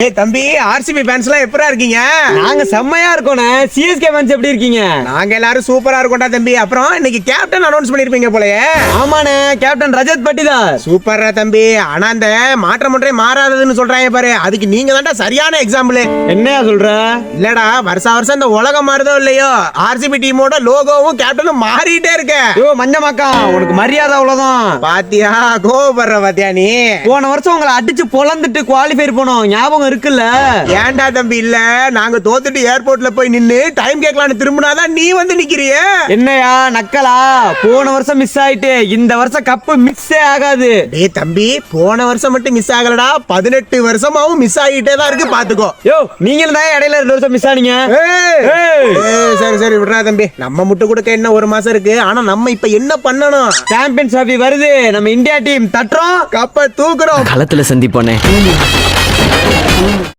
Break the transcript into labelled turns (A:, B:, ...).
A: ஏய் தம்பி, ஆர்சிபி ஃபேன்ஸ்லாம் எப்பரா இருக்கீங்க?
B: நாங்க செம்மையா இருக்கோண்ணே. சிஎஸ்கே ஃபேன்ஸ் எப்படி இருக்கீங்க?
A: நாங்க எல்லாரும் சூப்பரா இருக்கோம்டா தம்பி. அப்புறம் இன்னைக்கு கேப்டன் அனௌன்ஸ் பண்ணிருப்பீங்க போலயே.
B: ஆமாண்ணே, கேப்டன் ரஜத் பட்டிதார்.
A: சூப்பர்ரா தம்பி. ஆனா அந்த மாற்றம் ஒன்றே மாறாததுன்னு சொல்றாங்க பாரு, அதுக்கு நீங்க தான்டா சரியான எக்ஸாம்பிள்.
B: என்னையா சொல்ற?
A: இல்லடா, வருஷம் வருஷம் இந்த உலகம் மாறுதோ இல்லையோ, ஆர்சிபி டீமோட லோகோவும் கேப்டனும் மாறிட்டே இருக்க.
B: ஐயோ மஞ்சமாக்கா, உனக்கு மரியாதை அவ்வளவுதான்.
A: பாத்தியா, கோவப்படுற பாத்தியா நீ?
B: போன வருஷம் உங்களை அடிச்சு பொளந்துட்டு குவாலிஃபை போனோம், ஞாபகம் இருக்குல்ல?
A: ஏன்டா தம்பி இல்ல, நாங்க தோத்துட்டு ஏர்போர்ட்ல போய் நின்னு டைம் கேட்கலான்னு திரும்பினாதான் நீ வந்து நிக்கிறிய.
B: என்னையா நக்கலா? போன வருஷம் மிஸ் ஆயிட்டு இந்த வருஷம் கப்பு மிஸ்ஸே ஆகாது.
A: டேய் தம்பி, போன வருஷம் மட்டும் மிஸ் ஆகலடா, 18 வருஷமாவும் மிஸ் ஆகிட்டே தான் இருக்கு, பாத்துக்கோ.
B: யோ, நீங்களும் தான் இடையில 2 வருஷம் மிஸ் ஆனீங்க.
A: சரி சரி விடுறா தம்பி, நம்ம முட்டு கொடுக்க என்ன 1 மாசம் இருக்கு. ஆனா நம்ம இப்ப என்ன பண்ணணும்?
B: சாம்பியன்ஸ் டிராபி வருது, நம்ம இந்தியா டீம் தட்டுறோம்,
A: கப்ப தூக்குறோம்.
B: களத்துல சந்திப்போனே.